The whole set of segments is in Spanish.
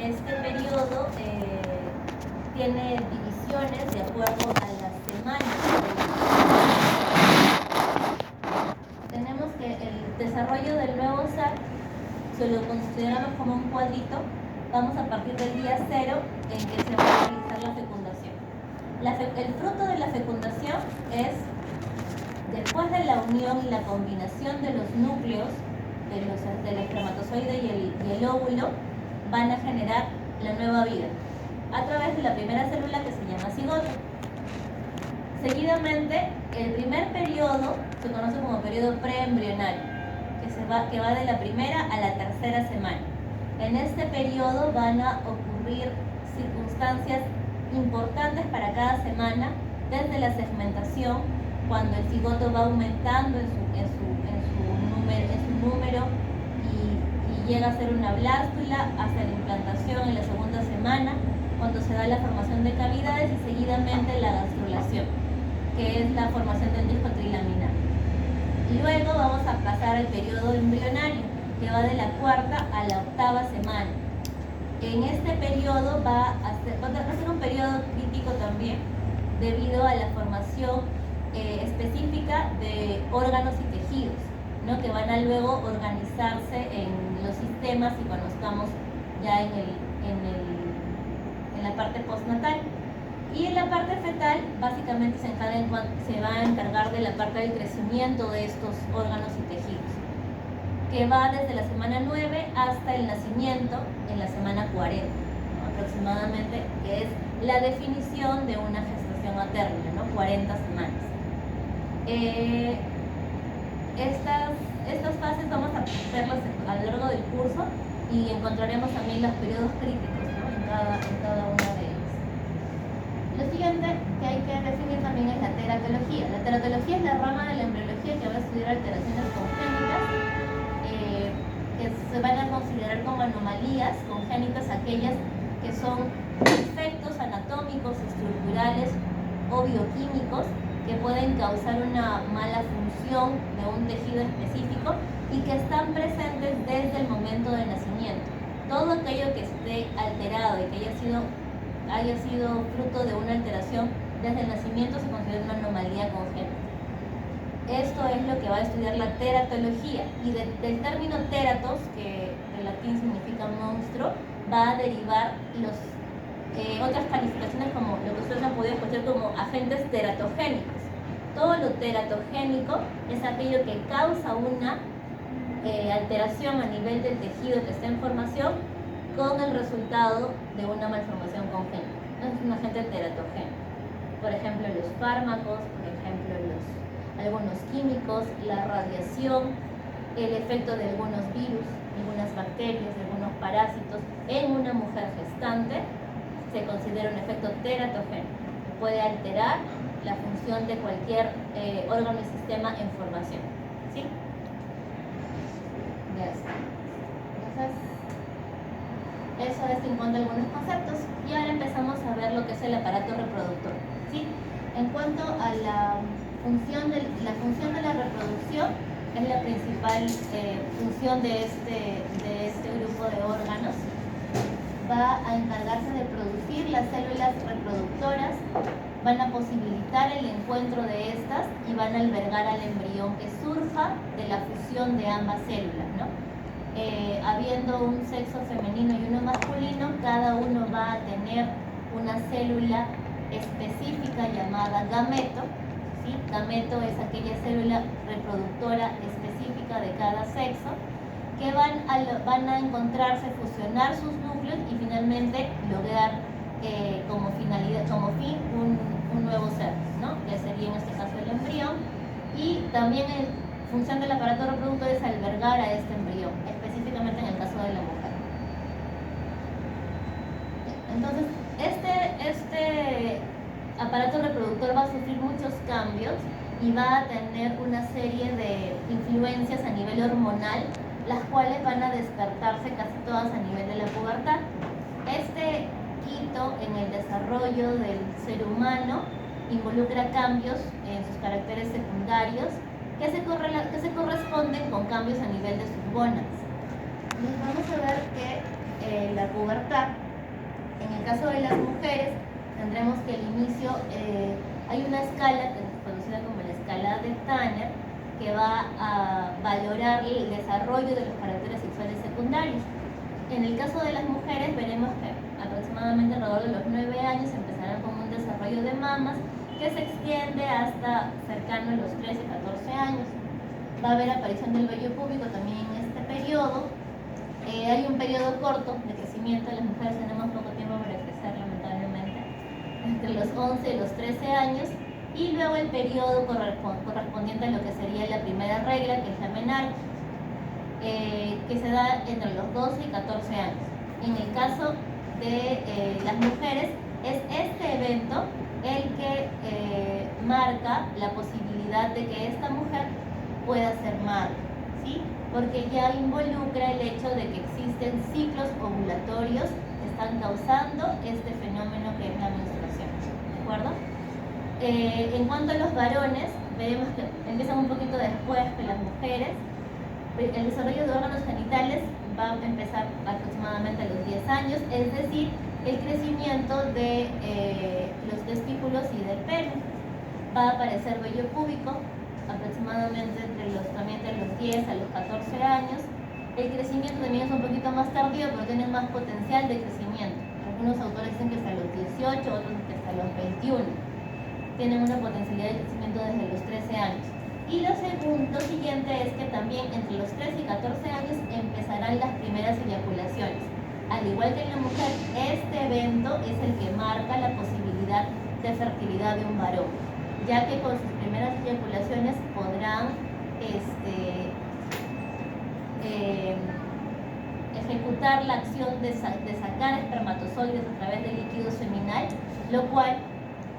este periodo tiene divisiones de acuerdo a las semanas. Tenemos que el desarrollo del nuevo ser, si lo consideramos como un cuadrito, vamos a partir del día 0 en que se va a realizar la fecundación. El fruto de la fecundación es, después de la unión y la combinación de los núcleos del espermatozoide y el óvulo, van a generar la nueva vida a través de la primera célula, que se llama cigoto. Seguidamente, el primer periodo se conoce como periodo preembrionario, que va de la primera a la tercera semana. En este periodo van a ocurrir circunstancias importantes para cada semana, desde la segmentación, cuando el cigoto va aumentando en su número y llega a ser una blástula, hasta la implantación en la segunda semana, cuando se da la formación de cavidades, y seguidamente la gastrulación, que es la formación del disco trilaminar. Luego vamos a pasar al periodo embrionario, que va de la cuarta a la octava semana. En este periodo va a ser un periodo crítico también, debido a la formación específica de órganos y tejidos, ¿no?, que van a luego organizarse en los sistemas, y cuando estamos ya en la parte postnatal. Y en la parte fetal, básicamente se va a encargar de la parte del crecimiento de estos órganos y tejidos, que va desde la semana 9 hasta el nacimiento en la semana 40, ¿no?, aproximadamente, que es la definición de una gestación materna, ¿no?, 40 semanas. Estas fases vamos a verlas a lo largo del curso, y encontraremos también los periodos críticos, ¿no?, en cada una de ellas. Lo siguiente que hay que definir también es la teratología. La teratología es la rama de la embriología que va a estudiar alteraciones congénitas, que se van a considerar como anomalías congénitas aquellas que son defectos anatómicos, estructurales o bioquímicos que pueden causar una mala función de un tejido específico y que están presentes desde el momento del nacimiento. Todo aquello que esté alterado y que haya sido fruto de una alteración desde el nacimiento se considera una anomalía congénita. Esto es lo que va a estudiar la teratología, y del término teratos, que en latín significa monstruo, va a derivar otras calificaciones, como lo que ustedes han podido escuchar como agentes teratogénicos. Todo lo teratogénico es aquello que causa una alteración a nivel del tejido que está en formación, con el resultado de una malformación congénita. Es un agente teratogénico. Por ejemplo, los fármacos, por ejemplo, algunos químicos, la radiación, el efecto de algunos virus, algunas bacterias, algunos parásitos en una mujer gestante, se considera un efecto teratogénico. Puede alterar la función de cualquier órgano y sistema en formación. ¿Sí? Ya está. Entonces, eso es en cuanto a algunos conceptos. Y ahora empezamos a ver lo que es el aparato reproductor, ¿sí? En cuanto a la función de la reproducción, es la principal función de este grupo de órganos. Va a encargarse de producir las células reproductoras, van a posibilitar el encuentro de estas y van a albergar al embrión que surja de la fusión de ambas células, ¿no? Habiendo un sexo femenino y uno masculino, cada uno va a tener una célula específica llamada gameto, ¿sí? Gameto es aquella célula reproductora específica de cada sexo, que van a encontrarse, fusionar sus núcleos y finalmente lograr como fin un nuevo ser, ¿no?, que sería en este caso el embrión. Y también en función del aparato reproductor es albergar a este embrión, específicamente en el caso de la mujer. Entonces, este aparato reproductor va a sufrir muchos cambios y va a tener una serie de influencias a nivel hormonal, las cuales van a despertarse casi todas a nivel de la pubertad. Este hito en el desarrollo del ser humano involucra cambios en sus caracteres secundarios que se corresponden con cambios a nivel de sus gónadas. Vamos a ver que la pubertad. En el caso de las mujeres, tendremos que el inicio, hay una escala conocida como la escala de Tanner, que va a valorar el desarrollo de los caracteres sexuales secundarios. En el caso de las mujeres, veremos que aproximadamente alrededor de los 9 años empezarán con un desarrollo de mamas que se extiende hasta cercano a los 13, 14 años. Va a haber aparición del vello púbico también en este periodo. Hay un periodo corto de crecimiento, las mujeres tenemos poco tiempo para crecer, lamentablemente, entre los 11 y los 13 años, y luego el periodo correspondiente a lo que sería la primera regla, que es la menarquia, que se da entre los 12 y 14 años. En el caso de las mujeres, es este evento el que marca la posibilidad de que esta mujer pueda ser madre, ¿sí? Porque ya involucra el hecho de que existen ciclos ovulatorios que están causando este fenómeno que es la menstruación, ¿de acuerdo? En cuanto a los varones, veremos que empiezan un poquito después que las mujeres. El desarrollo de órganos genitales va a empezar aproximadamente a los 10 años, es decir, el crecimiento de los testículos y del pene. Va a aparecer vello púbico aproximadamente entre los 10 a los 14 años. El crecimiento también es un poquito más tardío, pero tiene más potencial de crecimiento. Algunos autores dicen que hasta los 18, otros que hasta los 21. Tienen una potencialidad de crecimiento desde los 13 años. Y lo siguiente es que también entre los 13 y 14 años empezarán las primeras eyaculaciones. Al igual que en la mujer, este evento es el que marca la posibilidad de fertilidad de un varón, ya que con sus primeras eyaculaciones podrán ejecutar la acción de sacar espermatozoides a través del líquido seminal, lo cual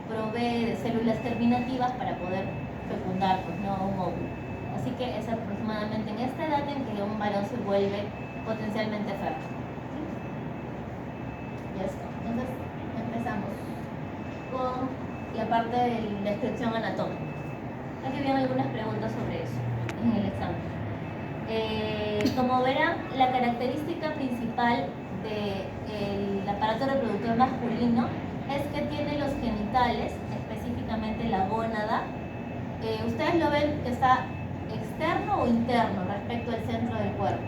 provee de células germinativas para poder fecundar, pues, no un óvulo. Así que es aproximadamente en esta edad en que un varón se vuelve potencialmente fértil. ¿Sí? Ya está. Entonces empezamos con la parte de la descripción anatómica. Aquí vienen algunas preguntas sobre eso en el examen. Como verán, la característica principal del aparato reproductor masculino es que tiene los genitales, específicamente la gónada. ¿Ustedes lo ven que está externo o interno respecto al centro del cuerpo?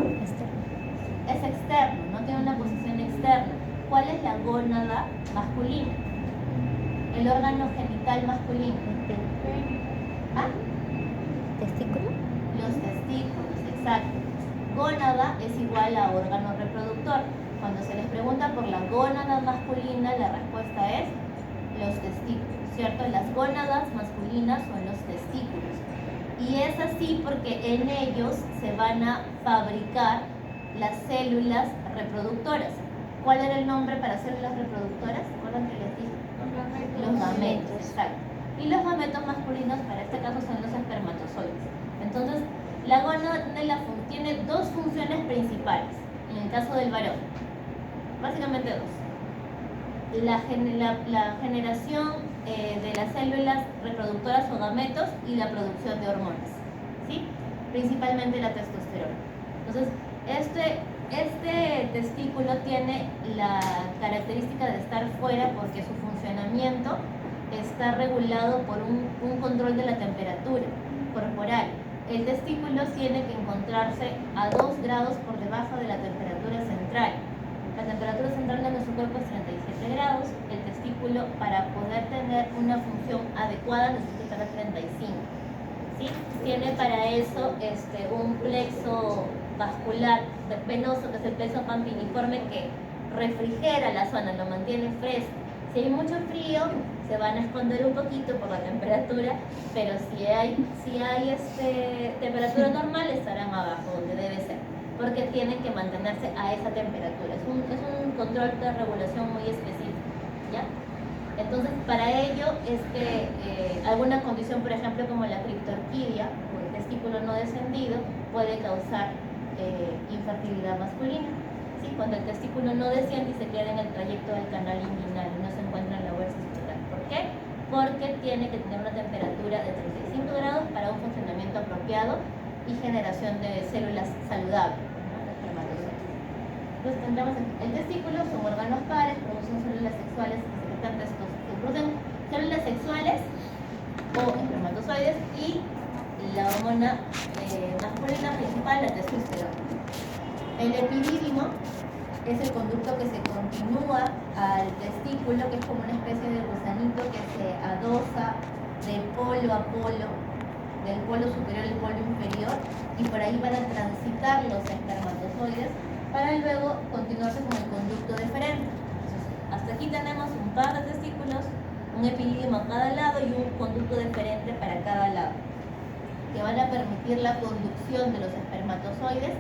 Externo. Es externo, no tiene una posición externa. ¿Cuál es la gónada masculina? El órgano genital masculino. ¿Ah? ¿Testículo? Los testículos, exacto. Gónada es igual a órgano reproductor. Cuando se les pregunta por la gónada masculina, la respuesta es los testículos, ¿cierto? Las gónadas masculinas son los testículos. Y es así porque en ellos se van a fabricar las células reproductoras. ¿Cuál era el nombre para células reproductoras? ¿Recuerdan que les dije? Los gametos, exacto. Y los gametos masculinos, para este caso, son los espermatozoides. Entonces, la gónada tiene dos funciones principales, en el caso del varón. Básicamente dos. La generación de las células reproductoras o gametos y la producción de hormonas, ¿sí? Principalmente la testosterona. Entonces, este testículo tiene la característica de estar fuera porque su funcionamiento está regulado por un control de la temperatura corporal. El testículo tiene que encontrarse a 2 grados por debajo de la temperatura central. La temperatura central de nuestro cuerpo es 37 grados. El testículo, para poder tener una función adecuada, necesita estar a 35. ¿Sí? Tiene para eso un plexo vascular venoso, que es el plexo pampiniforme, que refrigera la zona, lo mantiene fresco. Si hay mucho frío, se van a esconder un poquito por la temperatura, pero si hay temperatura normal, estarán abajo, donde debe ser, porque tienen que mantenerse a esa temperatura. Es un control de regulación muy específico, ¿ya? Entonces, para ello es que alguna condición, por ejemplo, como la criptorquidia, o el testículo no descendido, puede causar infertilidad masculina. ¿Sí? Cuando el testículo no desciende y se queda en el trayecto del canal inguinal y no se encuentra en la bolsa escrotal. ¿Por qué? Porque tiene que tener una temperatura de 35 grados para un funcionamiento apropiado y generación de células saludables, ¿no? Espermatozoides. Entonces tendremos el testículo, son órganos pares, producen células sexuales que secretan testosterona, producen células sexuales o espermatozoides y la hormona masculina principal, la testosterona. El epidídimo es el conducto que se continúa al testículo, que es como una especie de gusanito que se adosa de polo a polo, del polo superior al polo inferior, y por ahí van a transitar los espermatozoides para luego continuarse con el conducto deferente. Entonces, hasta aquí tenemos un par de testículos, un epidídimo a cada lado y un conducto deferente para cada lado, que van a permitir la conducción de los espermatozoides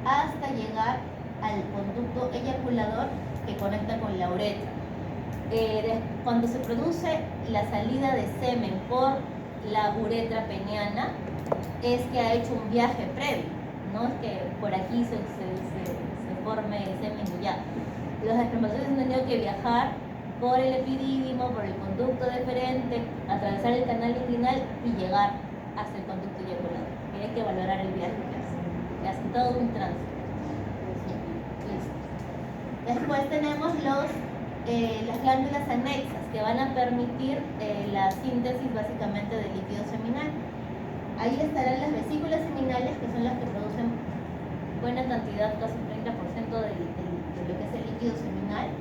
hasta llegar al conducto eyaculador que conecta con la uretra. Cuando se produce la salida de semen por la uretra peniana, es que ha hecho un viaje previo, no es que por aquí se forme el semen y ya. Los espermatozoides han tenido que viajar por el epidídimo, por el conducto deferente, atravesar el canal inguinal y llegar hasta el conducto eyaculador. Y hay que valorar el viaje que hace todo un tránsito. Después tenemos las glándulas anexas que van a permitir la síntesis básicamente del líquido seminal. Ahí estarán las vesículas seminales, que son las que producen buena cantidad, casi 30% de lo que es el líquido seminal.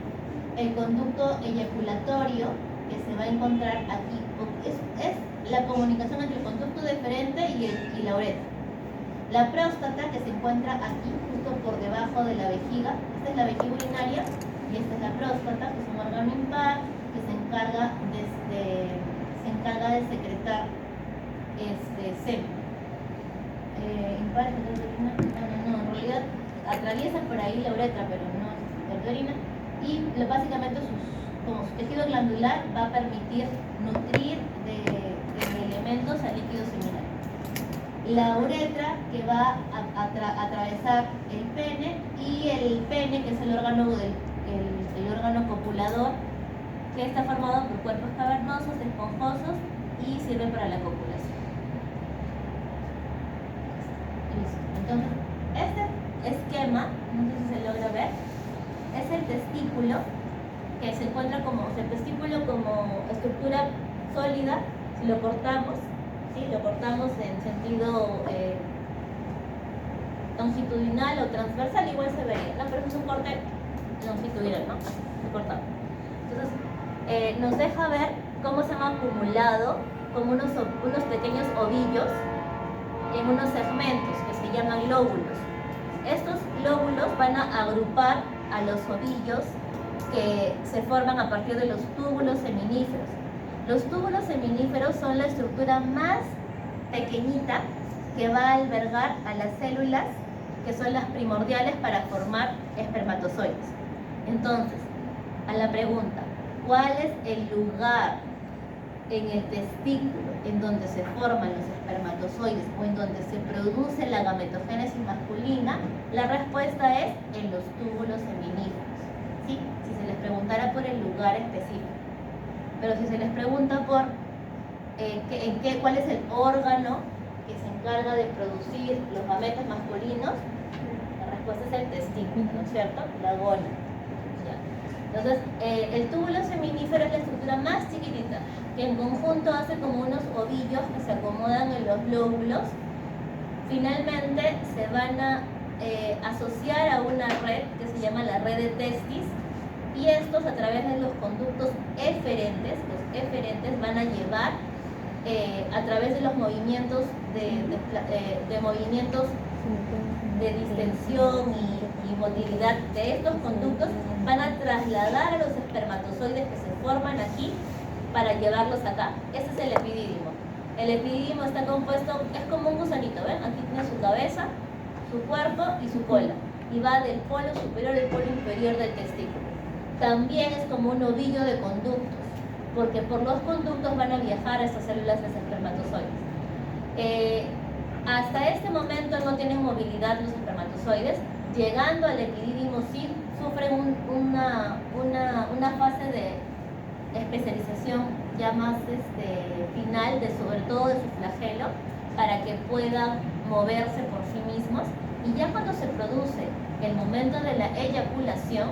El conducto eyaculatorio, que se va a encontrar aquí, es la comunicación entre el conducto deferente y la uretra. La próstata, que se encuentra aquí, justo por debajo de la vejiga. Esta es la vejiga urinaria y esta es la próstata, que es un órgano impar que se encarga de secretar semen. Impar, no, en realidad atraviesa por ahí la uretra, pero no es de orina. Y básicamente como su tejido glandular va a permitir nutrir de elementos al líquido seminal. La uretra, que va a atravesar el pene, y el pene, que es el órgano copulador, que está formado por cuerpos cavernosos, esponjosos y sirve para la copulación. Listo. Entonces, este esquema, no sé si se logra ver, es el testículo, que se encuentra como estructura sólida. Si lo cortamos, ¿sí? Lo cortamos en sentido longitudinal o transversal, igual se vería, ¿no? Pero es un corte longitudinal, ¿no? Así, se cortamos. Entonces, nos deja ver cómo se han acumulado como unos pequeños ovillos en unos segmentos que se llaman lóbulos. Estos lóbulos van a agrupar a los ovillos que se forman a partir de los túbulos seminíferos. Los túbulos seminíferos son la estructura más pequeñita que va a albergar a las células que son las primordiales para formar espermatozoides. Entonces, a la pregunta, ¿cuál es el lugar en el testículo en donde se forman los espermatozoides o en donde se produce la gametogénesis masculina? La respuesta es en los túbulos seminíferos, ¿sí? Si se les preguntara por el lugar específico. Pero si se les pregunta por cuál es el órgano que se encarga de producir los gametos masculinos, la respuesta es el testículo, ¿no es cierto? La gónada. Entonces, el túbulo seminífero es la estructura más chiquitita, que en conjunto hace como unos ovillos que se acomodan en los lóbulos. Finalmente se van a asociar a una red que se llama la red de testis, y estos, a través de los conductos eferentes, los eferentes van a llevar a través de los movimientos movimientos de distensión y motilidad de estos conductos, van a trasladar a los espermatozoides que se forman aquí para llevarlos acá. Ese es el epidídimo. El epidídimo está compuesto, es como un gusanito, ¿ven? Aquí tiene su cabeza, su cuerpo y su cola, y va del polo superior al polo inferior del testículo. También es como un ovillo de conductos, porque por los conductos van a viajar a estas células de espermatozoides. Hasta este momento no tienen movilidad los espermatozoides. Llegando al epidídimo sí sufren una fase de especialización ya más final, sobre todo de su flagelo, para que puedan moverse por sí mismos. Y ya cuando se produce el momento de la eyaculación,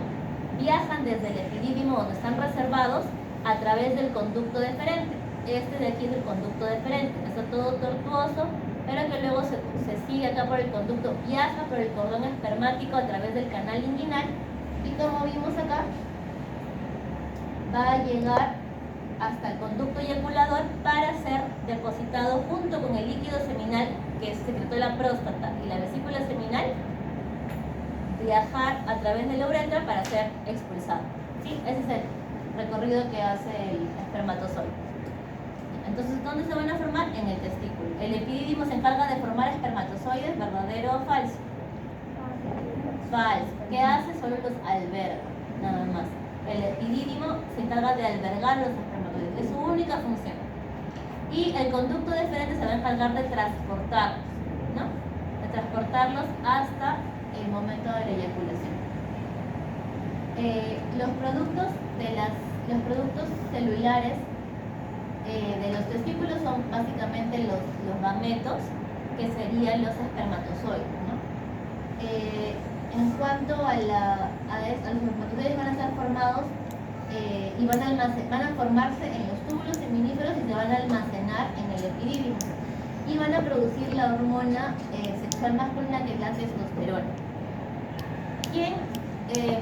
viajan desde el epidídimo donde están reservados a través del conducto deferente. Este de aquí es el conducto deferente, está todo tortuoso, pero que luego se sigue acá por el conducto, viaja por el cordón espermático a través del canal inguinal y como vimos acá, va a llegar hasta el conducto eyaculador para ser depositado junto con el líquido seminal que secretó la próstata y la vesícula seminal, viajar a través de la uretra para ser expulsado. ¿Sí? Ese es el recorrido que hace el espermatozoide. Entonces, ¿dónde se van a formar? En el testículo. El epidídimo se encarga de formar espermatozoides, ¿verdadero o falso? Falso. ¿Qué hace? Solo los alberga, nada más. El epidídimo se encarga de albergar los espermatozoides, es su única función. Y el conducto deferente se va a encargar de transportarlos, ¿no? De transportarlos hasta el momento de la eyaculación. Los productos celulares de los testículos son básicamente los gametos, que serían los espermatozoides, ¿no? En cuanto a los espermatozoides, van a ser formados y van a formarse en los túbulos seminíferos y se van a almacenar en el epidídimo y van a producir la hormona sexual masculina, que es la testosterona. ¿Quién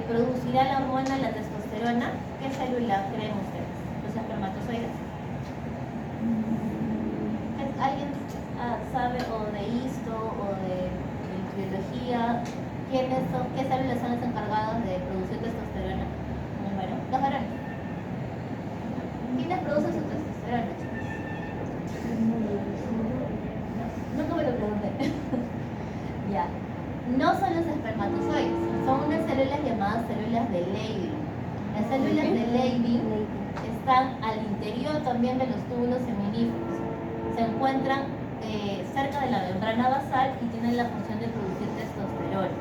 producirá la hormona, la testosterona? ¿Qué célula creen ustedes? Los espermatozoides. ¿Alguien sabe o de histo o de biología qué células son las encargadas de producir testosterona? Bueno, los varones. ¿Quiénes producen su testosterona, chicos? No, nunca me lo pregunté. Ya. No son los espermatozoides, son unas células llamadas células de Leydig. Las células de Leydig están al interior también de los túbulos seminíferos. Se encuentran cerca de la membrana basal y tienen la función de producir testosterona.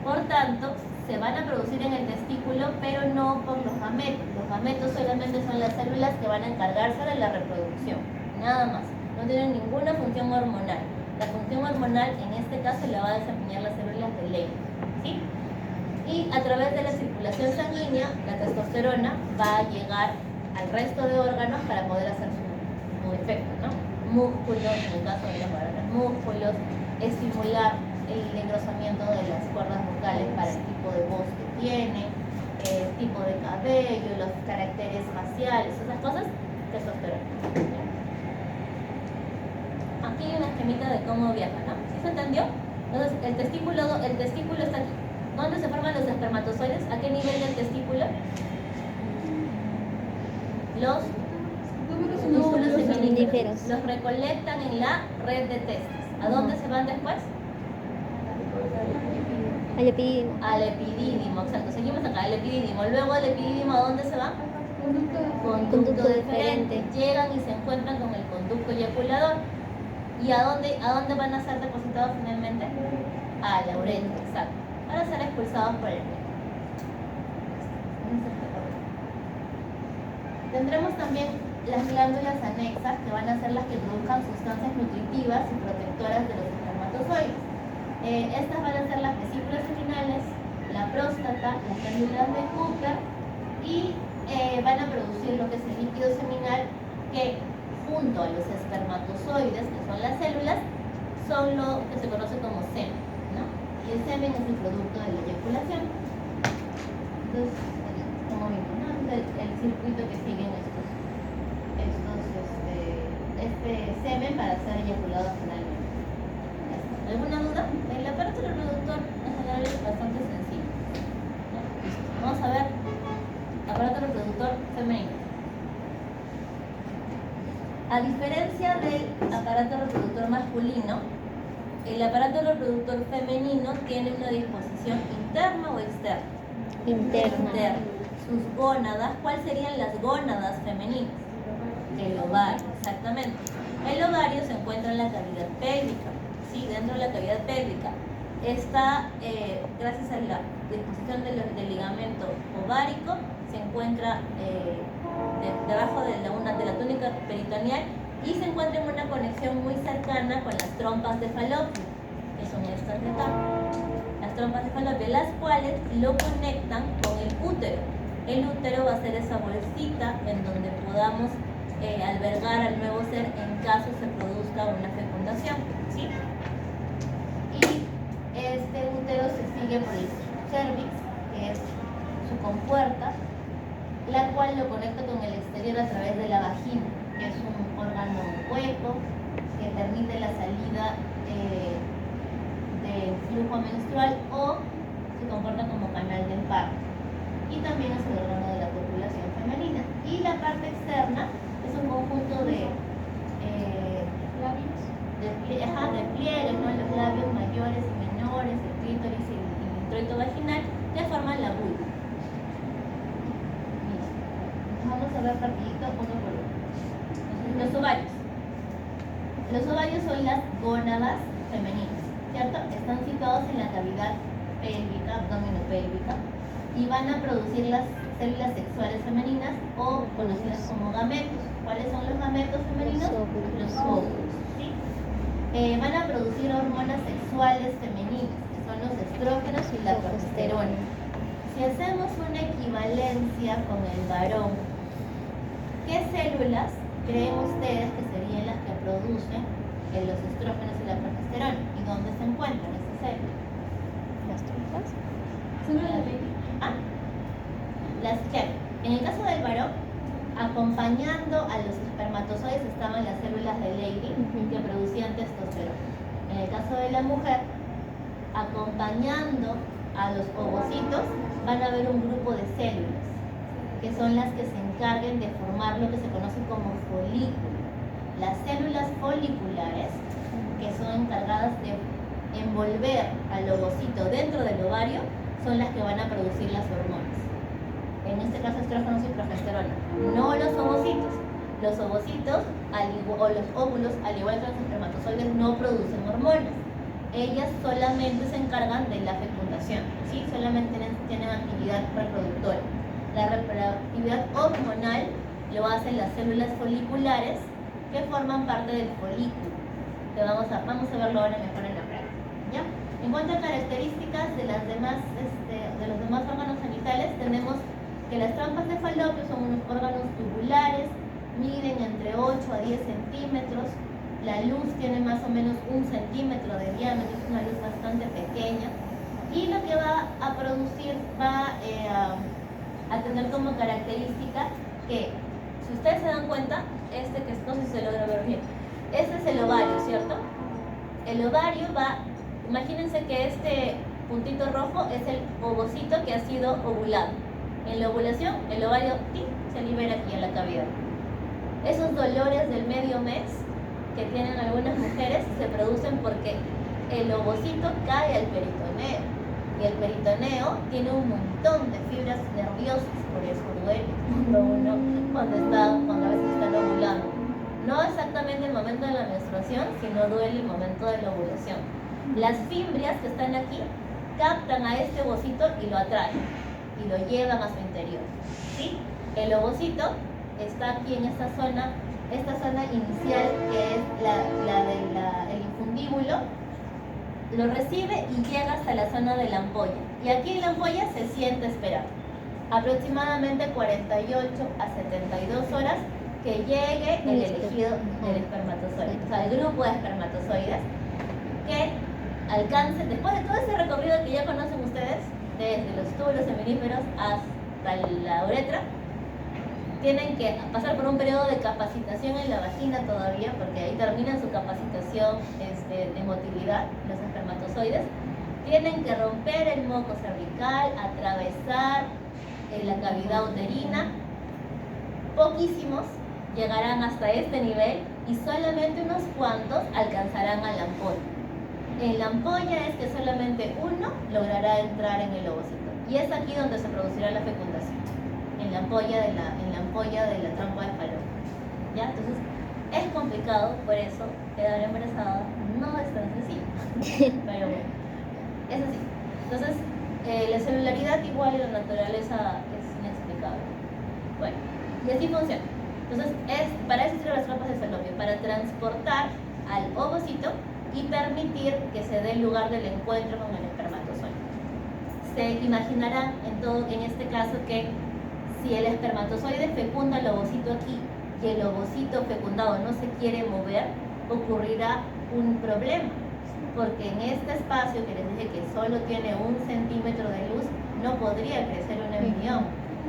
Por tanto, se van a producir en el testículo, pero no por los gametos. Los gametos solamente son las células que van a encargarse de la reproducción, nada más. No tienen ninguna función hormonal. La función hormonal en este caso la va a desempeñar las células de Leydig, ¿sí? Y a través de la circulación sanguínea, la testosterona va a llegar al resto de órganos para poder hacer su efecto, ¿no? Músculos, en el caso de las varones, músculos, estimular el engrosamiento de las cuerdas vocales para el tipo de voz que tiene, el tipo de cabello, los caracteres faciales, esas cosas, testosterona. Aquí hay una esquemita de cómo viaja, ¿no? ¿Sí se entendió? Entonces, el testículo está aquí. ¿Dónde se forman los espermatozoides? ¿A qué nivel del testículo? Los túbulos seminíferos. Los recolectan en la red de testes. ¿A dónde se van después? Al epidídimo. Al epidídimo, exacto. Seguimos acá, al epidídimo. Luego al epidídimo, ¿a dónde se va? Conducto deferente. Llegan y se encuentran con el conducto eyaculador. ¿Y a dónde van a ser depositados finalmente? A la uretra, exacto. Van a ser expulsados por el pene. Tendremos también las glándulas anexas, que van a ser las que produzcan sustancias nutritivas y protectoras de los espermatozoides. Estas van a ser las vesículas seminales, la próstata, las glándulas de Cooper y van a producir lo que es el líquido seminal, que junto a los espermatozoides, que son las células, son lo que se conoce como semen, ¿no? Y el semen es el producto de la eyaculación. Entonces, como vimos, ¿no? Es el circuito que siguen este semen para ser eyaculado finalmente. ¿Alguna duda? El aparato reproductor en general es bastante sencillo, ¿no? Listo. Vamos a ver aparato reproductor femenino. A diferencia del aparato reproductor masculino, el aparato reproductor femenino tiene una disposición interna o externa. Interna. Sus gónadas, ¿cuáles serían las gónadas femeninas? El ovario, exactamente. El ovario se encuentra en la cavidad pélvica, ¿sí? Dentro de la cavidad pélvica. Está, gracias a la disposición del ligamento ovárico, se encuentra debajo de la túnica peritoneal y se encuentra en una conexión muy cercana con las trompas de Falopio, que son estas de acá. Las trompas de falopio, las cuales lo conectan con el útero. El útero va a ser esa bolsita en donde podamos albergar al nuevo ser en caso se produzca una fecundación, ¿sí? Y este útero se sigue por el cervix, que es su compuerta, la cual lo conecta con el exterior a través de la vagina, que es un órgano hueco que permite la salida del flujo menstrual o se comporta como canal del parto. Y también es el órgano de la copulación femenina. Y la parte externa es un conjunto de labios, de pliegues, ¿no? Los labios mayores y menores, el clítoris y el introito vaginal, que forman la vulva. Listo. Vamos a ver rapidito uno por uno. Entonces, los ovarios. Los ovarios son las gónadas femeninas, ¿cierto? Están situados en la cavidad pélvica, abdominopélvica, y van a producir las células sexuales femeninas o conocidas como gametos. ¿Cuáles son los gametos femeninos? Los óvulos, ¿sí? Van a producir hormonas sexuales femeninas, que son los estrógenos y la progesterona. Si hacemos una equivalencia con el varón, ¿qué células creen ustedes que serían las que producen los estrógenos y la progesterona? ¿Y dónde se encuentran esas células? ¿Las trompas? Las que, en el caso del varón, acompañando a los espermatozoides estaban las células de Leydig que producían testosterona. En el caso de la mujer, acompañando a los ovocitos, van a haber un grupo de células que son las que se encarguen de formar lo que se conoce como folículo. Las células foliculares, que son encargadas de envolver al ovocito dentro del ovario, son las que van a producir las hormonas. En este caso, estrógenos y progesterona, no los ovocitos. Los ovocitos o los óvulos, al igual que los espermatozoides, no producen hormonas. Ellas solamente se encargan de la fecundación, ¿sí? Solamente tienen actividad reproductora. La reproductividad hormonal lo hacen las células foliculares que forman parte del folículo. Que vamos a verlo ahora mejor en la práctica, ¿ya? En cuanto a características de los demás órganos genitales, tenemos que las trompas de falopio son unos órganos tubulares, miden entre 8 a 10 centímetros, la luz tiene más o menos 1 centímetro de diámetro, es una luz bastante pequeña, y lo que va a producir va a tener como característica que, si ustedes se dan cuenta, que no sé si se logra ver bien, este es el ovario, ¿cierto? El ovario imagínense que este puntito rojo es el ovocito que ha sido ovulado. En la ovulación, el ovario se libera aquí en la cavidad. Esos dolores del medio mes que tienen algunas mujeres se producen porque el ovocito cae al peritoneo. Y el peritoneo tiene un montón de fibras nerviosas, por eso duele cuando a veces están ovulando. No exactamente el momento de la menstruación, sino duele el momento de la ovulación. Las fimbrias que están aquí captan a este ovocito y lo atraen y lo llevan a su interior, ¿sí? El ovocito está aquí en esta zona inicial, que es el infundíbulo, lo recibe y llega hasta la zona de la ampolla. Y aquí en la ampolla se sienta esperar aproximadamente 48 a 72 horas que llegue el elegido del espermatozoide, o sea, el grupo de espermatozoides que alcance, después de todo ese recorrido que ya conocen ustedes, desde los túbulos seminíferos hasta la uretra, tienen que pasar por un periodo de capacitación en la vagina todavía, porque ahí terminan su capacitación de motilidad, los espermatozoides. Tienen que romper el moco cervical, atravesar la cavidad uterina. Poquísimos llegarán hasta este nivel y solamente unos cuantos alcanzarán a la ampolla. En la ampolla es que solamente uno logrará entrar en el ovocito. Y es aquí donde se producirá la fecundación, en la ampolla de la trompa de falopio. ¿Ya? Entonces, es complicado, por eso quedar embarazada no es tan sencillo. Pero bueno, es así. Entonces, la celularidad igual y la naturaleza es inexplicable. Bueno, y así funciona. Entonces, para eso sirven las trompas de falopio, para transportar al ovocito y permitir que se dé el lugar del encuentro con el espermatozoide. Se imaginarán en este caso que si el espermatozoide fecunda el ovocito aquí y el ovocito fecundado no se quiere mover, ocurrirá un problema, porque en este espacio que les dije que solo tiene 1 centímetro de luz, no podría crecer un embrión,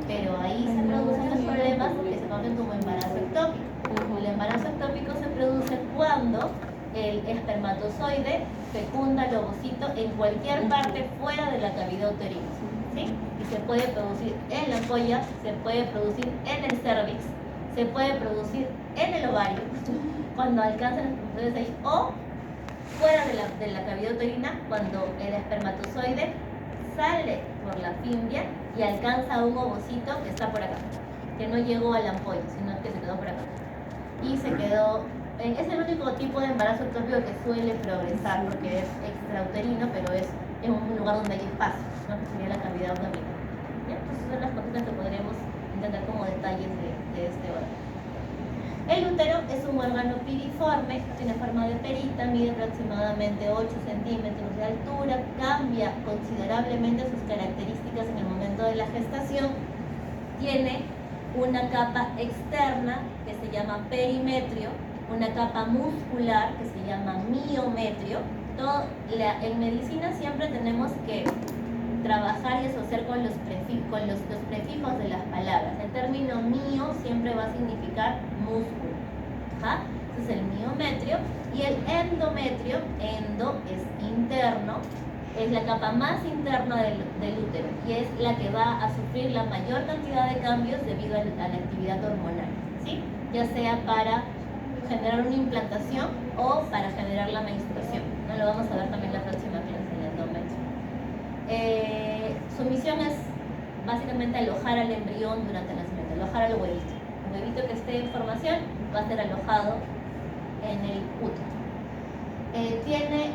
pero ahí se producen los problemas que se conocen como embarazo ectópico. El embarazo ectópico se produce cuando el espermatozoide fecunda el ovocito en cualquier parte fuera de la cavidad uterina, ¿sí? Y se puede producir en la ampolla, se puede producir en el cervix, se puede producir en el ovario, cuando alcanzan los espermatozoides ahí, o fuera de la cavidad uterina, cuando el espermatozoide sale por la fimbria y alcanza un ovocito que está por acá, que no llegó a la ampolla, sino que se quedó por acá. Y se quedó, es el único tipo de embarazo ectópico que suele progresar, porque es extrauterino, pero es en un lugar donde hay espacio, ¿no? Que sería la cavidad abdominal. ¿Ya? Entonces son las cositas que podremos entender como detalles de este órgano. El útero es un órgano piriforme, tiene forma de perita, mide aproximadamente 8 centímetros de altura, cambia considerablemente sus características en el momento de la gestación, tiene una capa externa que se llama perimetrio, una capa muscular que se llama miometrio. En medicina siempre tenemos que trabajar y asociar con los prefijos de las palabras. El término mio siempre va a significar músculo. ¿Ah? Ese es el miometrio. Y el endometrio, endo es interno, es la capa más interna del útero y es la que va a sufrir la mayor cantidad de cambios debido a la actividad hormonal, ¿sí? Ya sea para generar una implantación o para generar la menstruación. No lo vamos a ver también en la próxima clase, el endometrio. Su misión es básicamente alojar al embrión durante el nacimiento, alojar al huevito. El huevito que esté en formación va a ser alojado en el útero. Tiene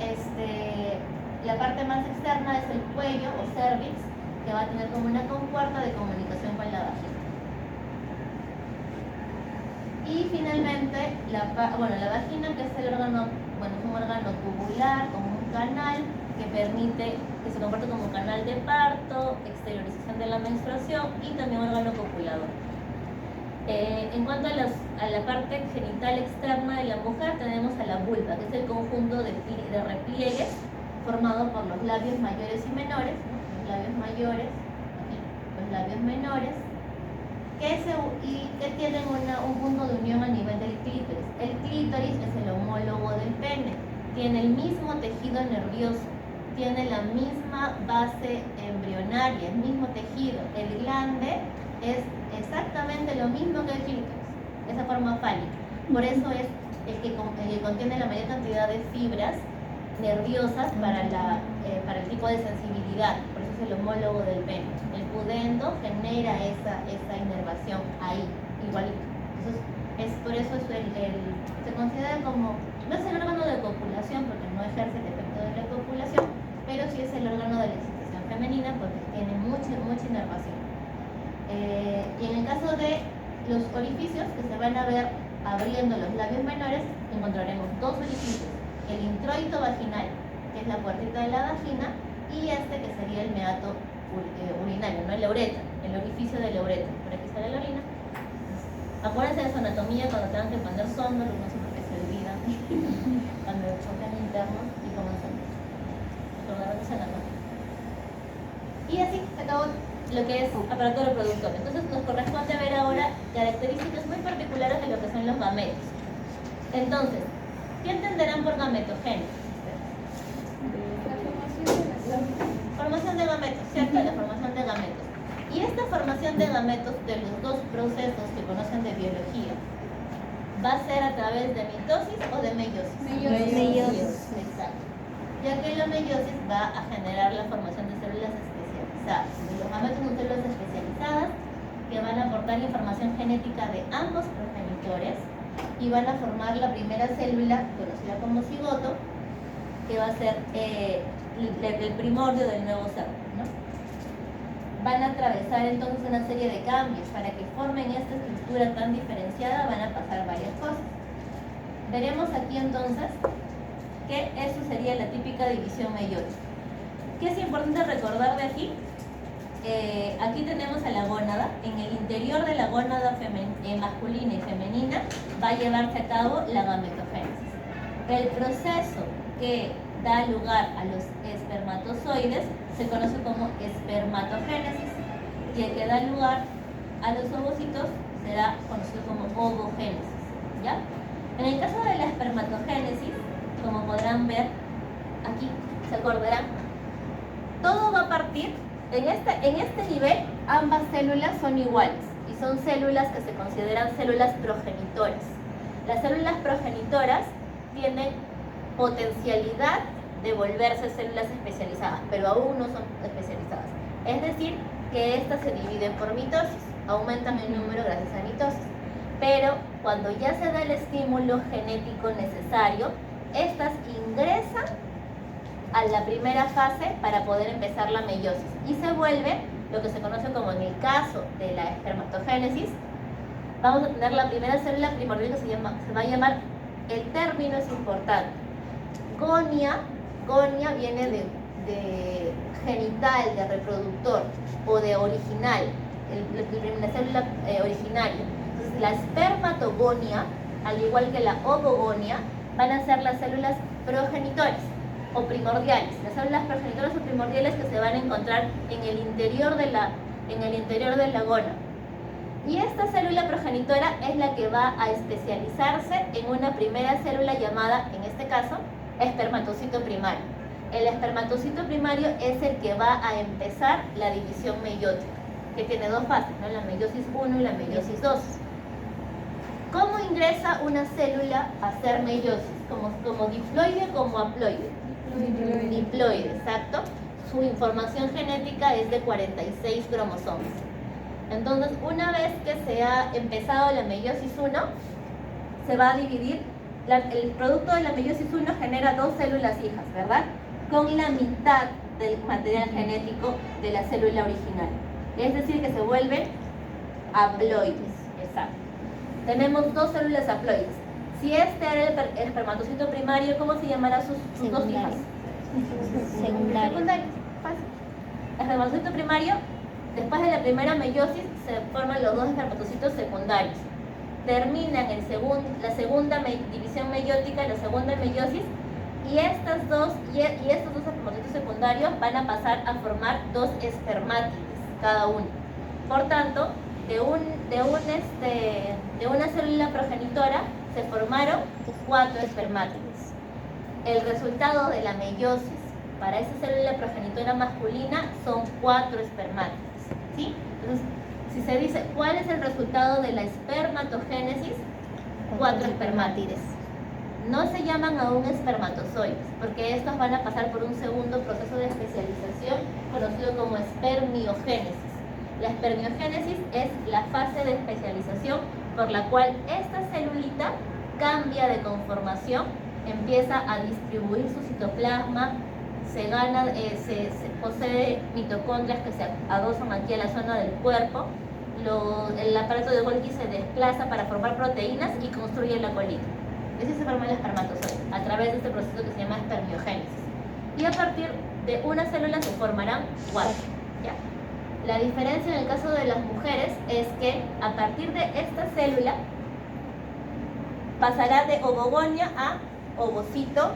la parte más externa es el cuello o cervix, que va a tener como una compuerta de comunicación con la vagina. Y finalmente, la vagina, que es el órgano, es un órgano tubular, como un canal, que permite, que se comporta como canal de parto, exteriorización de la menstruación y también órgano copulador. En cuanto a la parte genital externa de la mujer, tenemos a la vulva, que es el conjunto de repliegues formado por los labios mayores y menores, ¿no? Los labios mayores, aquí, los labios menores, que tienen un punto de unión a nivel del clítoris. El clítoris es el homólogo del pene, tiene el mismo tejido nervioso, tiene la misma base embrionaria, el mismo tejido. El glande es exactamente lo mismo que el clítoris, esa forma fálica. Por eso es el que contiene la mayor cantidad de fibras nerviosas para el tipo de sensibilidad, por eso es el homólogo del pene. El pudendo genera esa inervación ahí, igualito. Entonces, por eso se considera como, no es el órgano de copulación porque no ejerce el efecto de la copulación, pero sí es el órgano de la excitación femenina porque tiene mucha inervación. Y en el caso de los orificios que se van a ver abriendo los labios menores, encontraremos 2 orificios: el introito vaginal, que es la puertita de la vagina, y que sería el meato urinario, no la uretra, el orificio de la uretra. Por aquí sale la orina. Acuérdense de su anatomía cuando tengan que poner sonda, no sé por qué se olvida cuando tocan internos y comenzan a esa anatomía. Y así se acabó lo que es aparato reproductor. Entonces nos corresponde ver ahora características muy particulares de lo que son los gametos. Entonces, ¿qué entenderán por gametogénesis? Formación de gametos, ¿cierto? La formación de gametos. Y esta formación de gametos, de los 2 procesos que conocen de biología, ¿va a ser a través de mitosis o de meiosis? Meiosis. Exacto. Ya que la meiosis va a generar la formación de células especializadas. Los gametos son células especializadas que van a aportar información genética de ambos progenitores y van a formar la primera célula, conocida como cigoto, que va a ser el primordio del nuevo ser, ¿no? Van a atravesar entonces una serie de cambios. Para que formen esta estructura tan diferenciada van a pasar varias cosas. Veremos aquí entonces que eso sería la típica división meiosis. ¿Qué es importante recordar de aquí? Aquí tenemos a la gónada. En el interior de la gónada masculina y femenina va a llevarse a cabo la gametogénesis. El proceso que da lugar a los espermatozoides se conoce como espermatogénesis, y el que da lugar a los ovocitos será conocido como ovogénesis, ¿ya? En el caso de la espermatogénesis, como podrán ver aquí, se acordarán, todo va a partir en este nivel. Ambas células son iguales y son células que se consideran células progenitoras. Las células progenitoras tienen potencialidad de volverse células especializadas, pero aún no son especializadas. Es decir, que estas se dividen por mitosis, aumentan el número gracias a mitosis. Pero cuando ya se da el estímulo genético necesario, estas ingresan a la primera fase para poder empezar la meiosis y se vuelve lo que se conoce como, en el caso de la espermatogénesis, vamos a tener la primera célula primordial que se va a llamar, el término es importante, gonia. Gonia viene de genital, de reproductor, o de original, la célula originaria. Entonces, la espermatogonia, al igual que la ovogonia, van a ser las células progenitoras o primordiales. Las células progenitoras o primordiales que se van a encontrar en el interior de la gona. Y esta célula progenitora es la que va a especializarse en una primera célula llamada, en este caso, espermatocito primario. El espermatocito primario es el que va a empezar la división meiótica, que tiene dos fases, ¿no? La meiosis 1 y la meiosis 2. ¿Cómo ingresa una célula a ser meiosis? Como diploide, como haploide. Diploide, exacto. Su información genética es de 46 cromosomas. Entonces, una vez que se ha empezado la meiosis 1, se va a dividir. El producto de la meiosis 1 genera dos células hijas, ¿verdad? Con la mitad del material genético de la célula original. Es decir, que se vuelven haploides. Exacto. Tenemos dos células haploides. Si este era el espermatocito primario, ¿cómo se llamará sus dos hijas? Secundario. Fácil. El espermatocito primario, después de la primera meiosis, se forman los dos espermatocitos secundarios. Terminan la segunda división meiótica, la segunda meiosis, y estos dos espermatocitos secundarios van a pasar a formar dos espermátides cada uno. Por tanto, de una célula progenitora se formaron 4 espermátides. El resultado de la meiosis para esa célula progenitora masculina son 4 espermátides, ¿sí? Entonces, si se dice cuál es el resultado de la espermatogénesis, 4 espermátides. No se llaman aún espermatozoides, porque estos van a pasar por un segundo proceso de especialización conocido como espermiogénesis. La espermiogénesis es la fase de especialización por la cual esta celulita cambia de conformación, empieza a distribuir su citoplasma, se posee mitocondrias que se adosan aquí a la zona del cuerpo, el aparato de Golgi se desplaza para formar proteínas y construye la colita. Ese se forma el espermatozoide a través de este proceso que se llama espermiogénesis. Y a partir de una célula se formarán 4. ¿Ya? La diferencia en el caso de las mujeres es que a partir de esta célula pasará de ovogonia a ovocito,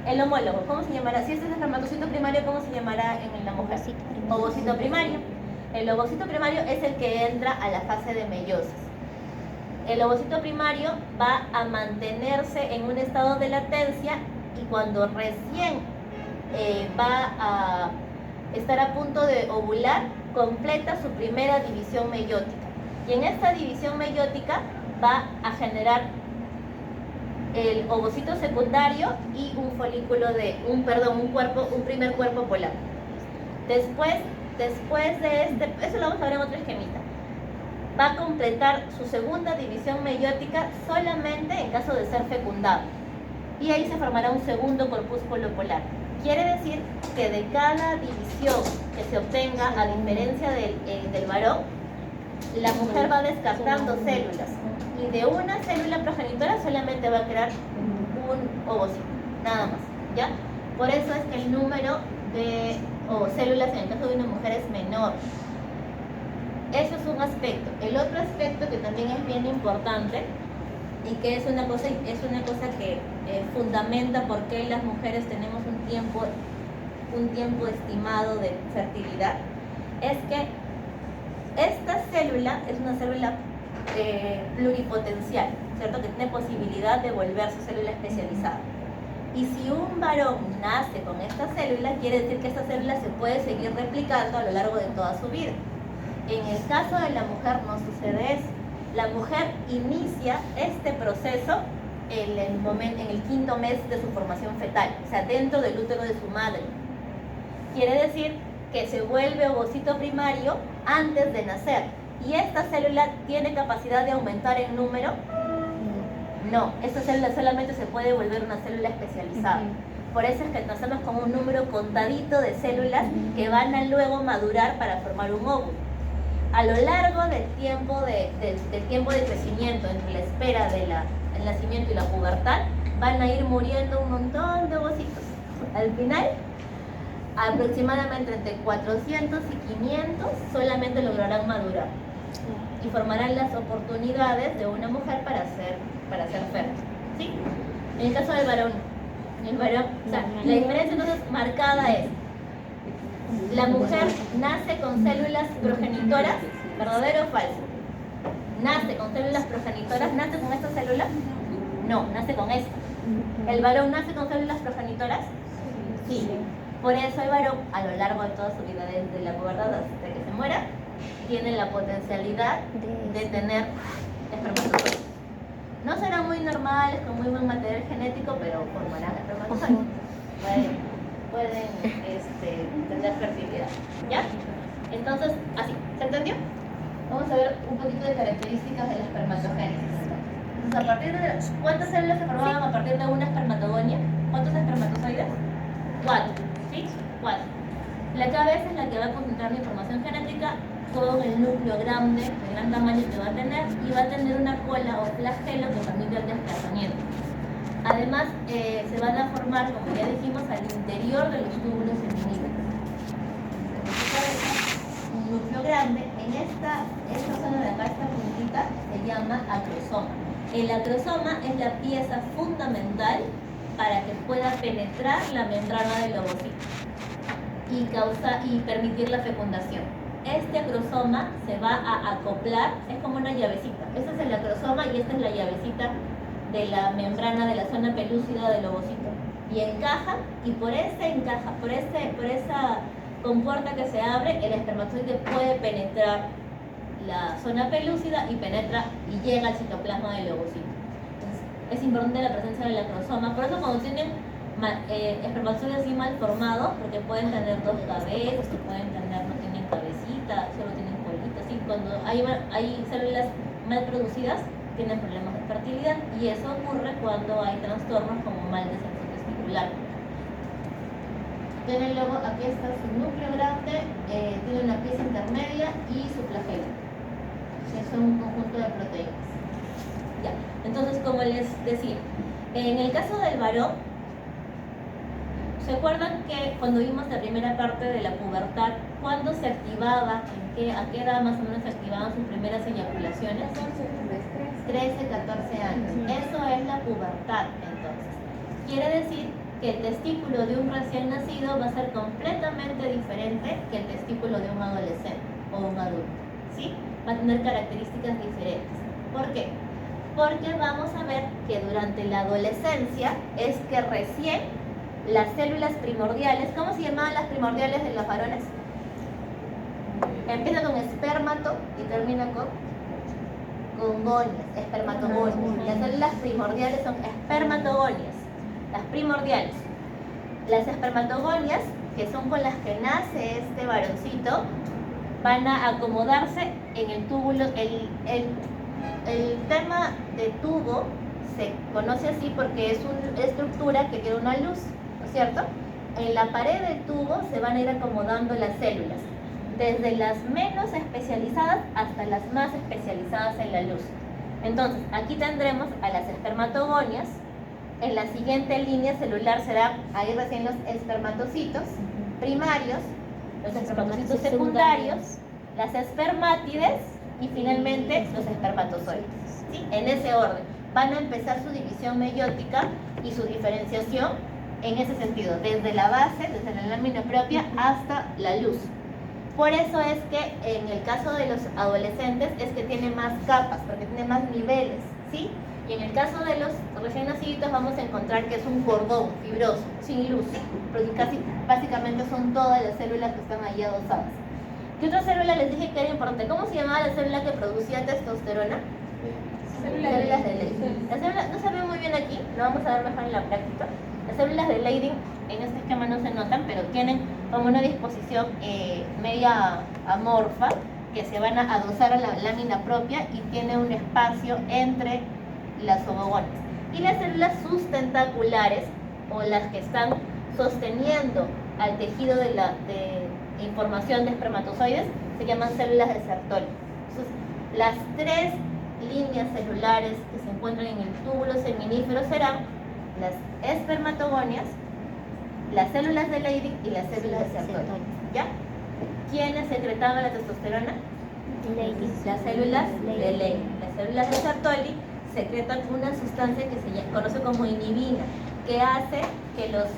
el homólogo. ¿Cómo se llamará? Si este es el espermatocito primario, ¿cómo se llamará en la mujer? Ovocito primario. El ovocito primario es el que entra a la fase de meiosis. El ovocito primario va a mantenerse en un estado de latencia y cuando recién va a estar a punto de ovular, completa su primera división meiótica. Y en esta división meiótica va a generar el ovocito secundario y un folículo un primer cuerpo polar. Después de eso lo vamos a ver en otro esquemita. Va a completar su segunda división meiótica solamente en caso de ser fecundado. Y ahí se formará un segundo corpúsculo polar. Quiere decir que de cada división que se obtenga, a diferencia del varón, la mujer va descartando células. Y de una célula progenitora solamente va a crear un ovocito, nada más, ¿ya? Por eso es que el número de células en el caso de una mujer es menor. Eso es un aspecto. El otro aspecto que también es bien importante y que es una cosa que fundamenta por qué las mujeres tenemos un tiempo estimado de fertilidad, es que esta célula es una célula pluripotencial, ¿cierto? Que tiene posibilidad de volverse célula especializada. Y si un varón nace con esta célula, quiere decir que esta célula se puede seguir replicando a lo largo de toda su vida. En el caso de la mujer no sucede eso. La mujer inicia este proceso en el quinto mes de su formación fetal, o sea, dentro del útero de su madre. Quiere decir que se vuelve ovocito primario antes de nacer. ¿Y esta célula tiene capacidad de aumentar en número? No, esta célula solamente se puede volver una célula especializada. Por eso es que nacemos con un número contadito de células que van a luego madurar para formar un óvulo. A lo largo del tiempo de crecimiento, entre la espera del nacimiento y la pubertad, van a ir muriendo un montón de ovocitos. Al final, aproximadamente entre 400 y 500 solamente lograrán madurar y formarán las oportunidades de una mujer para ser fértil, ¿sí? En el caso del varón, o sea, la diferencia entonces marcada es: la mujer nace con células progenitoras, ¿verdadero o falso? Nace con células progenitoras, ¿nace con esta célula? No, nace con esta. ¿El varón nace con células progenitoras? Sí. Por eso el varón, a lo largo de toda su vida, desde la pubertad hasta que se muera, tiene la potencialidad de tener espermatozoides. No serán muy normales, con muy buen material genético, pero formarán espermatozoides. Pueden tener fertilidad. ¿Ya? Entonces, así, ¿se entendió? Vamos a ver un poquito de características de la espermatogénesis. Entonces, ¿cuántas células se formaban a partir de una espermatogonia? ¿Cuántos espermatozoides? 4, ¿sí? 4. La cabeza es la que va a concentrar la información genética con el núcleo grande, de gran tamaño que va a tener, y va a tener una cola o flagelo que permite el desplazamiento. Además, se van a formar, como ya dijimos, al interior de los túbulos seminiles. Un núcleo grande, en esta zona de acá, esta puntita, se llama acrosoma. El acrosoma es la pieza fundamental para que pueda penetrar la membrana del ovocito y permitir la fecundación. Este acrosoma se va a acoplar, es como una llavecita. Este es el acrosoma y esta es la llavecita de la membrana de la zona pelúcida del ovocito. Y encaja, y por esa compuerta que se abre, el espermatozoide puede penetrar la zona pelúcida y penetra y llega al citoplasma del ovocito. Entonces, es importante la presencia del acrosoma. Por eso cuando tienen espermatozoides así mal formados, porque pueden tener dos cabezas, o pueden tener, no tienen cabecita, solo tienen colita, ¿sí? Cuando hay células mal producidas, tienen problemas de fertilidad, y eso ocurre cuando hay trastornos como mal descenso testicular. Tienen luego, aquí está su núcleo grande, tiene una pieza intermedia y su flagelo. Es un conjunto de proteínas. Ya, entonces, como les decía, en el caso del varón, ¿se acuerdan que cuando vimos la primera parte de la pubertad, cuándo se activaba, a qué edad más o menos se activaban sus primeras eyaculaciones? 13, 14 años. Eso es la pubertad, entonces. Quiere decir que el testículo de un recién nacido va a ser completamente diferente que el testículo de un adolescente o un adulto, ¿sí? Va a tener características diferentes. ¿Por qué? Porque vamos a ver que durante la adolescencia es que recién las células primordiales, ¿cómo se llamaban las primordiales de los varones? Empieza con espermato y termina con gonias, espermatogonias. Las células primordiales son espermatogonias, las primordiales. Las espermatogonias, que son con las que nace este varoncito, van a acomodarse en el túbulo. El tema de tubo se conoce así porque es una estructura que tiene una luz, ¿no es cierto? En la pared del tubo se van a ir acomodando las células, desde las menos especializadas hasta las más especializadas en la luz. Entonces, aquí tendremos a las espermatogonias, en la siguiente línea celular serán ahí recién los espermatocitos primarios, los espermatocitos secundarios, las espermátides y finalmente los espermatozoides. ¿Sí? En ese orden. Van a empezar su división meiótica y su diferenciación en ese sentido, desde la base, desde la lámina propia hasta la luz. Por eso es que en el caso de los adolescentes es que tiene más capas, porque tiene más niveles, ¿sí? Y en el caso de los recién nacidos vamos a encontrar que es un cordón fibroso, sin luz, porque casi básicamente son todas las células que están ahí adosadas. ¿Qué otra célula les dije que era importante? ¿Cómo se llamaba la célula que producía testosterona? Células de Leydig. Las células no se ven muy bien aquí, lo vamos a ver mejor en la práctica. Las células de Leydig en este esquema no se notan, pero tienen como una disposición media amorfa que se van a adosar a la lámina propia y tiene un espacio entre las ovogones. Y las células sustentaculares, o las que están sosteniendo al tejido de información de espermatozoides, se llaman células de Sertoli. Entonces, las tres líneas celulares que se encuentran en el túbulo seminífero serán las espermatogonias, las células de Leydig y las células de Sertoli. ¿Ya? ¿Quiénes secretaban la testosterona? Leydig. Las células de Leydig. Las células de Sertoli secretan una sustancia que se conoce como inhibina, que hace que las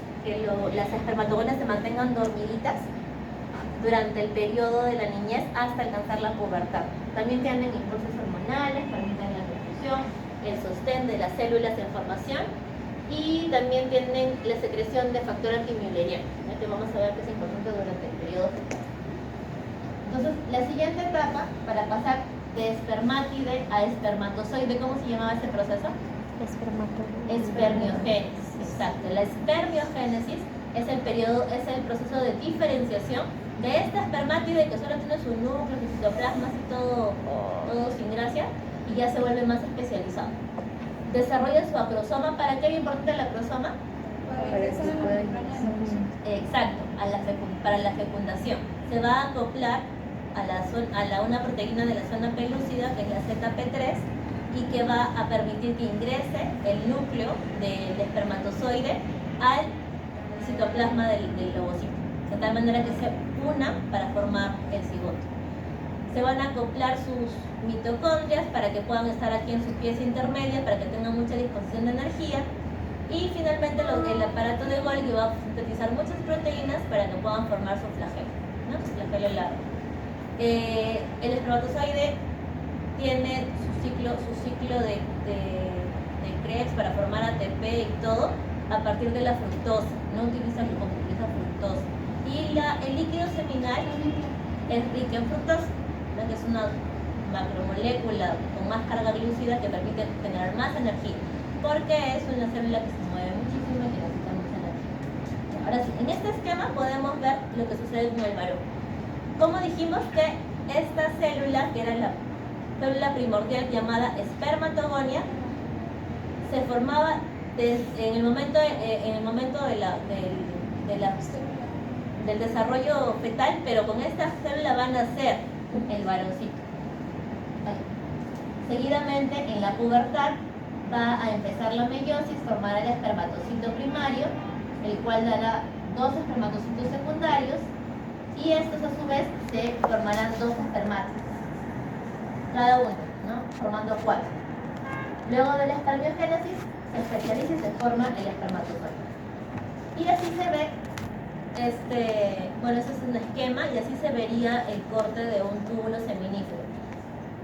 espermatogonias se mantengan dormiditas durante el periodo de la niñez hasta alcanzar la pubertad. También tienen impulsos hormonales, permiten la reproducción, el sostén de las células en formación y también tienen la secreción de factor antimülleriano, que vamos a ver que es importante durante el periodo fetal. Entonces, la siguiente etapa para pasar de espermátide a espermatozoide, ¿cómo se llamaba ese proceso? Espermiogénesis. Exacto. La espermiogénesis es el proceso de diferenciación de esta espermátide que solo tiene su núcleo, sus citoplasmas y todo sin gracia, y ya se vuelve más especializado. Desarrolla su acrosoma. ¿Para qué es importante el acrosoma? Exacto, para la fecundación. Se va a acoplar a una proteína de la zona pelúcida, que es la ZP3, y que va a permitir que ingrese el núcleo del espermatozoide al citoplasma del ovocito, de tal manera que se una para formar el cigoto. Se van a acoplar sus mitocondrias para que puedan estar aquí en sus piezas intermedias, para que tengan mucha disposición de energía, y finalmente el aparato de Golgi va a sintetizar muchas proteínas para que puedan formar su flagelo, ¿no? Su flagelo largo. El espermatozoide tiene su ciclo de Krebs para formar ATP y todo a partir de la fructosa, no utiliza glucosa, utiliza fructosa. Y el líquido seminal es rico en fructosa, ¿no? Que es una macromolécula con más carga glúcida que permite generar más energía, porque es una célula que se mueve muchísimo y que necesita mucha energía. Ahora sí, en este esquema podemos ver lo que sucede con el varón. Como dijimos que esta célula, que era la célula primordial llamada espermatogonia, se formaba en el momento del desarrollo fetal, pero con esta célula va a nacer el varoncito. Seguidamente, en la pubertad, va a empezar la meiosis, formará el espermatocito primario, el cual dará 2 espermatocitos secundarios, y estos a su vez se formarán 2 espermátidos, cada uno, ¿no? Formando 4. Luego de la espermiogénesis se especializa y se forma el espermatozoide. Y así se ve, ese es un esquema, y así se vería el corte de un túbulo seminífero.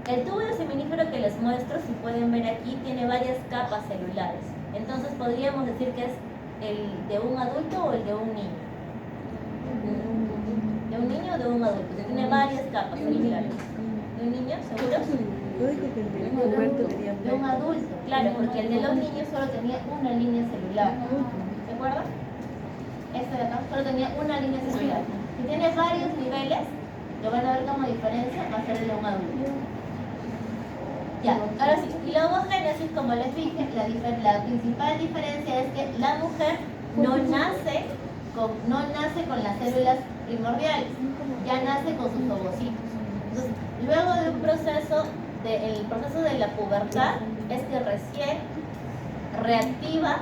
El túbulo seminífero que les muestro, si pueden ver aquí, tiene varias capas celulares. Entonces podríamos decir que es el de un adulto o el de un niño. ¿De un niño o de un adulto? Que tiene varias capas celulares. ¿De un niño, seguro? De un adulto, claro, porque el de los niños solo tenía una línea celular. ¿De acuerdo? Este de acá solo tenía una línea celular. Si tiene varios niveles, lo van a ver como diferencia, va a ser el de un adulto. Ya, ahora sí, y la homogénesis, como les dije, la principal diferencia es que la mujer no nace con las células primordiales, ya nace con sus ovocitos. Entonces, luego de un proceso, el proceso de la pubertad, es que recién reactiva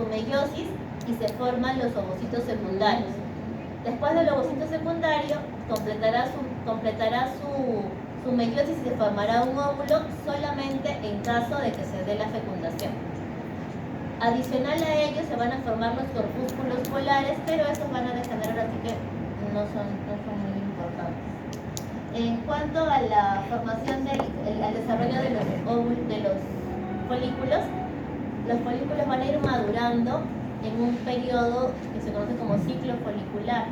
su meiosis y se forman los ovocitos secundarios. Después del ovocito secundario, completará su meiosis y se formará un óvulo solamente en caso de que se dé la fecundación. Adicional a ello se van a formar los corpúsculos polares, pero estos van a degenerar, así que no son muy importantes. En cuanto a la formación al desarrollo de los folículos, los folículos van a ir madurando en un periodo que se conoce como ciclo folicular.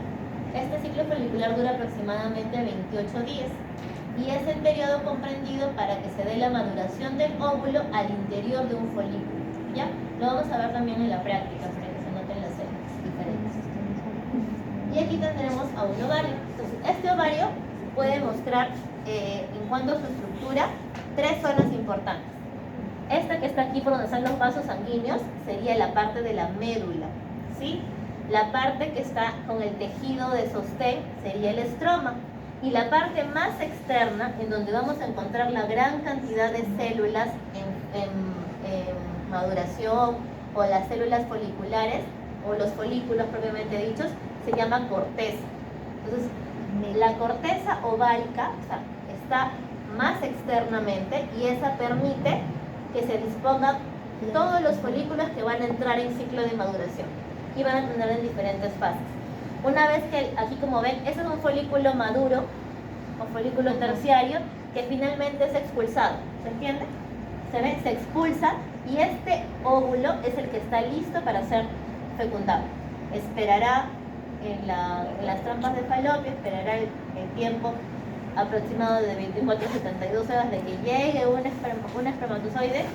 Este ciclo folicular dura aproximadamente 28 días y es el periodo comprendido para que se dé la maduración del óvulo al interior de un folículo. ¿Ya? Lo vamos a ver también en la práctica para que se noten las células diferentes. Y aquí tendremos a un ovario. Entonces, este ovario puede mostrar, en cuanto a su estructura, 3 zonas importantes. Esta que está aquí por donde están los vasos sanguíneos sería la parte de la médula, ¿sí? La parte que está con el tejido de sostén sería el estroma. Y la parte más externa, en donde vamos a encontrar la gran cantidad de células en maduración, o las células foliculares, o los folículos propiamente dichos, se llama corteza. Entonces, la corteza ovárica, o sea, está más externamente y esa permite que se dispongan todos los folículos que van a entrar en ciclo de maduración y van a tener en diferentes fases. Una vez que, aquí como ven, ese es un folículo maduro o folículo terciario que finalmente es expulsado. ¿Se entiende? Se ve, se expulsa y este óvulo es el que está listo para ser fecundado. Esperará en las trampas de Falopio, esperará el tiempo aproximado de 24 a 72 horas de que llegue un espermatozoide,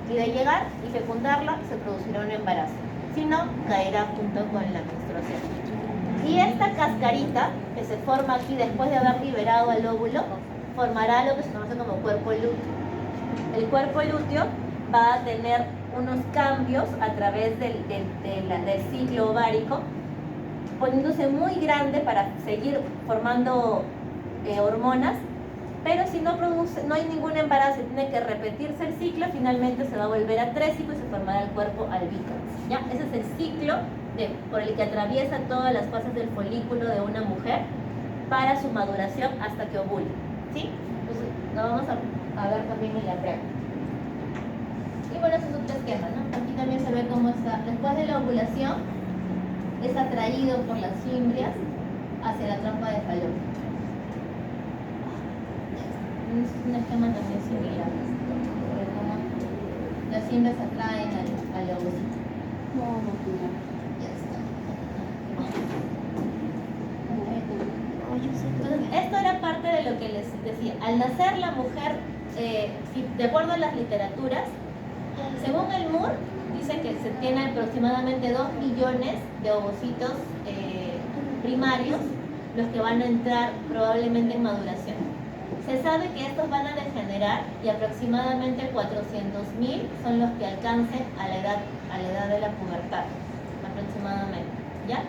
y de llegar y fecundarla se producirá un embarazo. Si no, caerá junto con la menstruación. Y esta cascarita que se forma aquí después de haber liberado al óvulo formará lo que se conoce como cuerpo lúteo. El cuerpo lúteo va a tener unos cambios a través del ciclo ovárico, poniéndose muy grande para seguir formando hormonas, pero si no hay ningún embarazo y tiene que repetirse el ciclo, finalmente se va a volver atrésico y se formará el cuerpo albícans. ¿Ya? Ese es el ciclo por el que atraviesa todas las fases del folículo de una mujer para su maduración hasta que ovule. ¿Sí? Entonces, lo vamos a ver también en la práctica. Y bueno, ese es otro esquema, ¿no? Aquí también se ve cómo está, después de la ovulación, es atraído por las fimbrias hacia la trampa de Falopio. Es un esquema también similar, sobre cómo las fimbrias atraen al ovocito. Ya está. Entonces, esto era parte de lo que les decía. Al nacer la mujer, de acuerdo a las literaturas, según el Moore, dice que se tiene aproximadamente 2 millones de ovocitos primarios, los que van a entrar probablemente en maduración. Se sabe que estos van a degenerar y aproximadamente 400.000 son los que alcancen a la edad de la pubertad, aproximadamente, ¿ya?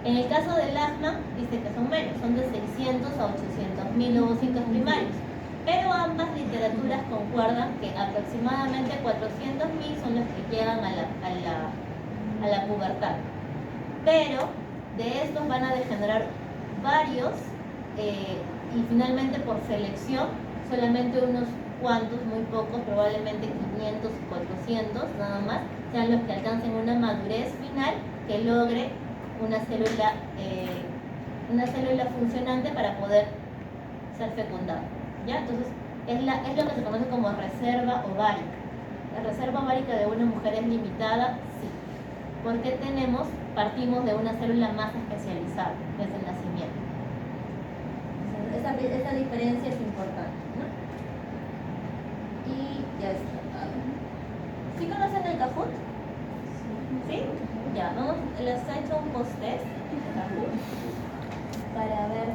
En el caso del asma, dice que son menos, son de 600 a 800.000 ovocitos primarios, pero ambas literaturas concuerdan que aproximadamente 400.000 son los que llegan a la pubertad, pero de estos van a degenerar varios, y finalmente por selección solamente unos cuantos, muy pocos, probablemente 500, 400 nada más, sean los que alcancen una madurez final que logre una célula funcionante para poder ser fecundada, ¿ya? Entonces es lo que se conoce como reserva ovárica. La reserva ovárica de una mujer es limitada, sí, porque partimos de una célula más especializada desde el nacimiento. Esa diferencia es importante, ¿no? Y ya está. ¿Sí conocen el Kahoot? ¿Sí? Ya, les he hecho un post-test de Kahoot para ver